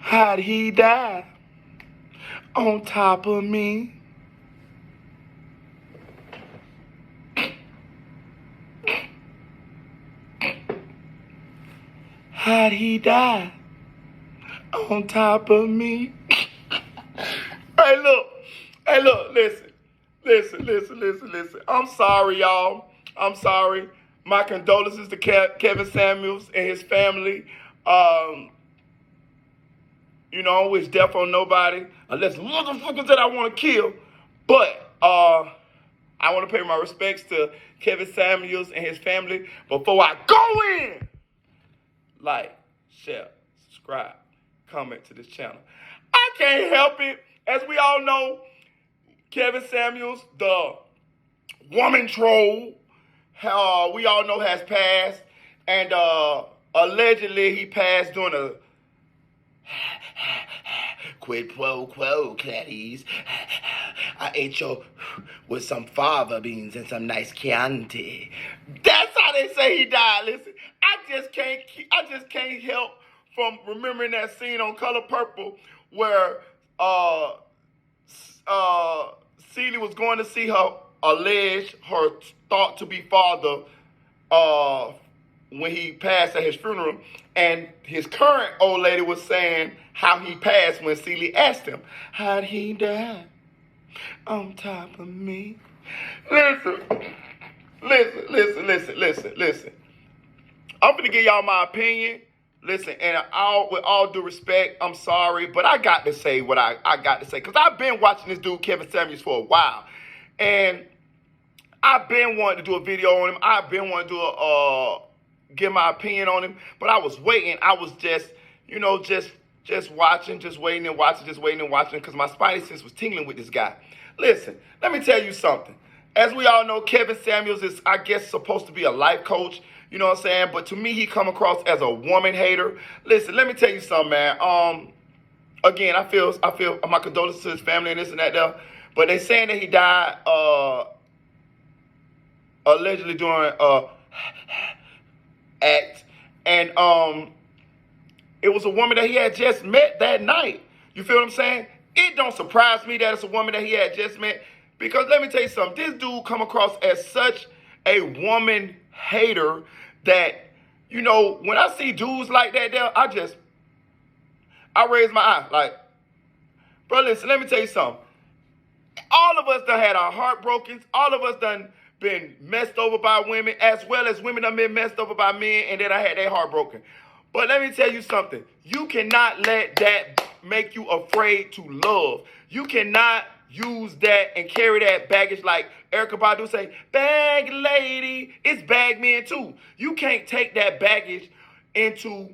How'd he die? On top of me. How'd he die? On top of me. Hey, look. Hey, look. Listen. I'm sorry, y'all. I'm sorry. My condolences to Kevin Samuels and his family. I wish death on nobody unless motherfuckers that I want to kill. But I want to pay my respects to Kevin Samuels and his family. Before I go in, like, share, subscribe, comment to this channel. I can't help it. As we all know, Kevin Samuels, the woman troll, we all know has passed. And allegedly he passed during a quid pro quo, Clarice. I ate your with some fava beans and some nice Chianti. That's how they say he died. Listen, I just can't help from remembering that scene on Color Purple where Celie was going to see her thought to be father when he passed at his funeral, and his current old lady was saying how he passed when Celie asked him, how'd he die? On top of me. Listen. I'm gonna give y'all my opinion. Listen, and with all due respect, I'm sorry, but I got to say what I got to say. Because I've been watching this dude, Kevin Samuels, for a while. And I've been wanting to do a video on him. I've been wanting to give my opinion on him. But I was waiting. I was just watching, just waiting and watching, because my spidey sense was tingling with this guy. Listen, let me tell you something. As we all know, Kevin Samuels is, I guess, supposed to be a life coach. You know what I'm saying? But to me, he come across as a woman hater. Listen, let me tell you something, man. Again, I feel my condolences to his family and this and that there. But they saying that he died allegedly during act. And it was a woman that he had just met that night. You feel what I'm saying? It don't surprise me that it's a woman that he had just met. Because let me tell you something. This dude come across as such a woman hater that, when I see dudes like that there, I raise my eye. Like, bro, listen, let me tell you something. All of us done had our heart broken. All of us done been messed over by women, as well as women done been messed over by men, and then I had their heart broken. But let me tell you something. You cannot let that make you afraid to love. You cannot use that and carry that baggage like Erykah Badu say, bag lady, it's bag men too. You can't take that baggage into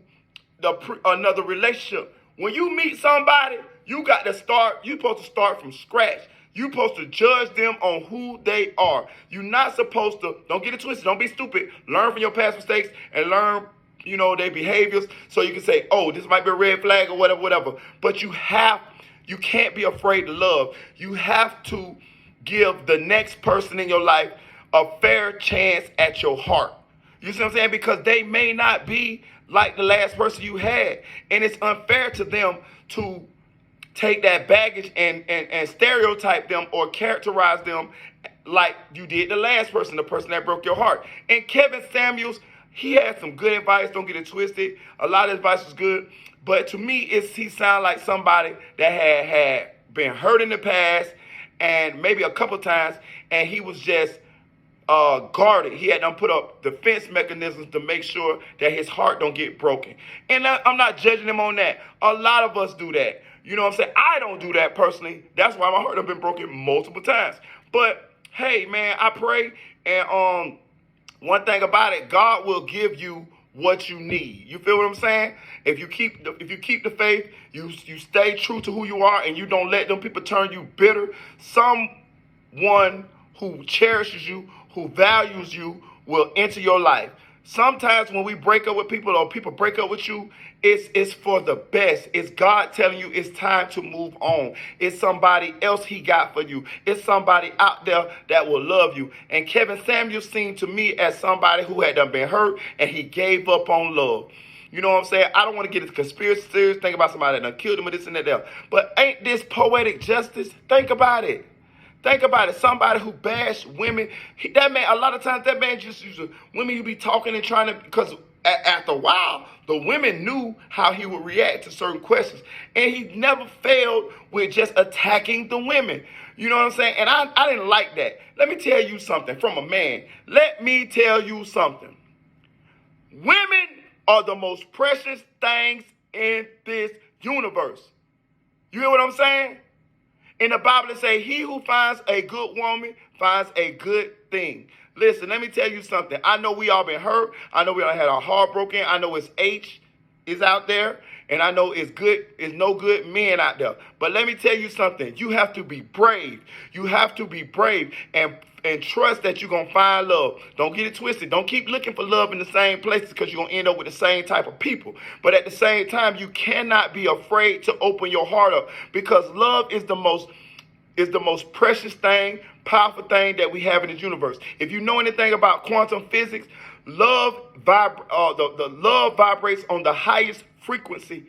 another relationship. When you meet somebody, you're supposed to start from scratch. You're supposed to judge them on who they are. You're not supposed to, don't get it twisted, don't be stupid. Learn from your past mistakes and learn their behaviors so you can say, oh, this might be a red flag or whatever. But you can't be afraid to love. You have to give the next person in your life a fair chance at your heart. You see what I'm saying? Because they may not be like the last person you had. And it's unfair to them to take that baggage and stereotype them or characterize them like you did the last person, the person that broke your heart. And Kevin Samuels, he had some good advice. Don't get it twisted. A lot of advice was good. But to me, he sounded like somebody that had been hurt in the past and maybe a couple times, and he was just guarded. He had done put up defense mechanisms to make sure that his heart don't get broken. And I'm not judging him on that. A lot of us do that. You know what I'm saying? I don't do that personally. That's why my heart has been broken multiple times. But hey, man, I pray, and one thing about it, God will give you what you need. You feel what I'm saying? If you keep the faith, you stay true to who you are, and you don't let them people turn you bitter. Someone who cherishes you, who values you, will enter your life. Sometimes when we break up with people or people break up with you, it's for the best. It's God telling you it's time to move on. It's somebody else he got for you. It's somebody out there that will love you. And Kevin Samuels seemed to me as somebody who had done been hurt and he gave up on love. You know what I'm saying? I don't want to get into conspiracy theories, think about somebody that done killed him or this and that there. But ain't this poetic justice? Think about it. Think about it. Somebody who bashed women. That man, a lot of times that man just used to, women you be talking and trying to, because after a while, the women knew how he would react to certain questions. And he never failed with just attacking the women. You know what I'm saying? And I didn't like that. Let me tell you something from a man. Let me tell you something. Women are the most precious things in this universe. You hear what I'm saying? In the Bible, it says, he who finds a good woman finds a good thing. Listen, let me tell you something. I know we all been hurt. I know we all had our heart broken. I know it's H is out there. And I know it's no good men out there. But let me tell you something. You have to be brave. You have to be brave and trust that you're going to find love. Don't get it twisted. Don't keep looking for love in the same places because you're going to end up with the same type of people. But at the same time, you cannot be afraid to open your heart up because love is the most precious thing, powerful thing that we have in this universe. If you know anything about quantum physics, love vibrates on the highest frequency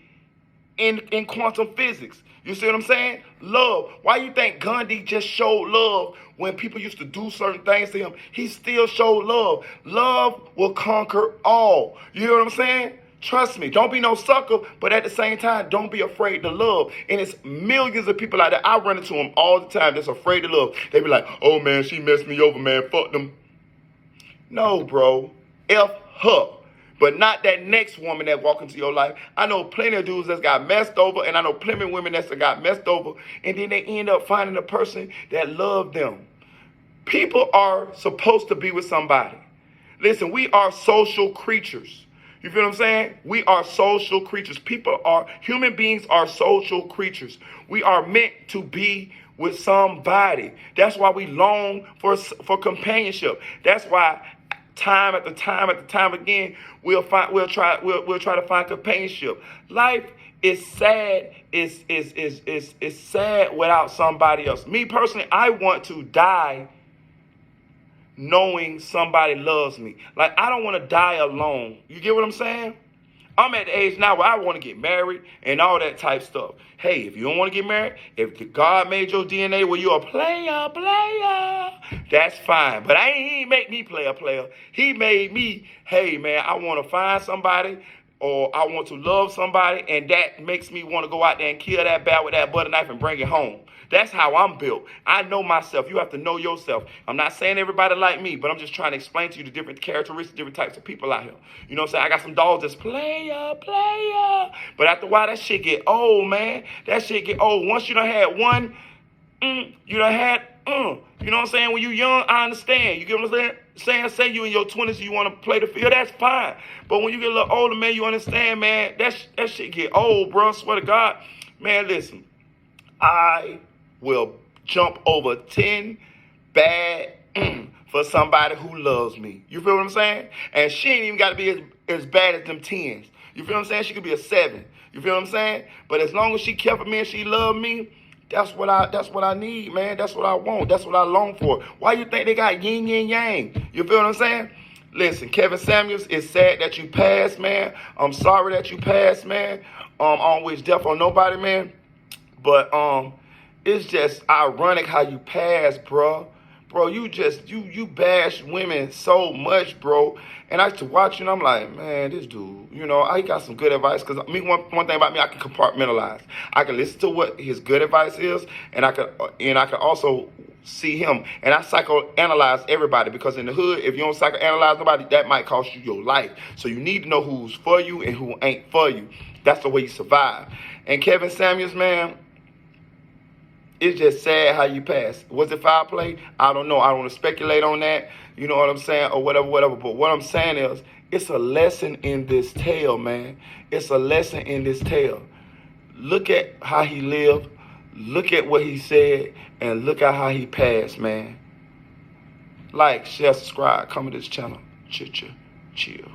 in quantum physics. You see what I'm saying? Love. Why you think Gandhi just showed love when people used to do certain things to him? He still showed love. Love will conquer all. You hear what I'm saying? Trust me. Don't be no sucker, but at the same time, don't be afraid to love. And it's millions of people like that. I run into them all the time that's afraid to love. They be like, oh, man, she messed me over, man. Fuck them. No, bro. F her. But not that next woman that walk into your life. I know plenty of dudes that's got messed over, and I know plenty of women that's got messed over, and then they end up finding a person that loved them. People are supposed to be with somebody. Listen, we are social creatures. You feel what I'm saying? We are social creatures. Human beings are social creatures. We are meant to be with somebody. That's why we long for companionship. That's why time after time again, we'll try to find companionship. Life is sad. It's sad without somebody else. Me personally, I want to die knowing somebody loves me. Like, I don't want to die alone. You get what I'm saying? I'm at the age now where I want to get married and all that type stuff. Hey, if you don't want to get married, if God made your DNA where you're a player, that's fine. But he ain't make me player. He made me, hey, man, I want to find somebody or I want to love somebody, and that makes me want to go out there and kill that bat with that butter knife and bring it home. That's how I'm built. I know myself. You have to know yourself. I'm not saying everybody like me, but I'm just trying to explain to you the different characteristics, different types of people out here. You know what I'm saying? I got some dogs that's player. But after a while, that shit get old, man. That shit get old. Once you done had one, you done had, you know what I'm saying? When you young, I understand. You get what I'm saying? Say you in your 20s, you want to play the field, that's fine. But when you get a little older, man, you understand, man, that shit get old, bro. Swear to God. Man, listen, I will jump over 10 bad for somebody who loves me. You feel what I'm saying? And she ain't even got to be as bad as them 10s. You feel what I'm saying? She could be a 7. You feel what I'm saying? But as long as she kept me and she loved me, that's what I need, man. That's what I want. That's what I long for. Why you think they got yin and yang? You feel what I'm saying? Listen, Kevin Samuels, it's sad that you passed, man. I'm sorry that you passed, man. I don't wish death on nobody, man. But it's just ironic how you passed, bro. Bro, you bash women so much, bro. And I used to watch you, and I'm like, man, this dude, you know, he got some good advice. Because one thing about me, I can compartmentalize. I can listen to what his good advice is, and I can also see him. And I psychoanalyze everybody, because in the hood, if you don't psychoanalyze nobody, that might cost you your life. So you need to know who's for you and who ain't for you. That's the way you survive. And Kevin Samuels, man, it's just sad how you passed. Was it foul play? I don't know. I don't want to speculate on that. You know what I'm saying? Or whatever. But what I'm saying is, it's a lesson in this tale, man. It's a lesson in this tale. Look at how he lived. Look at what he said. And look at how he passed, man. Like, share, subscribe, come to this channel. Chill.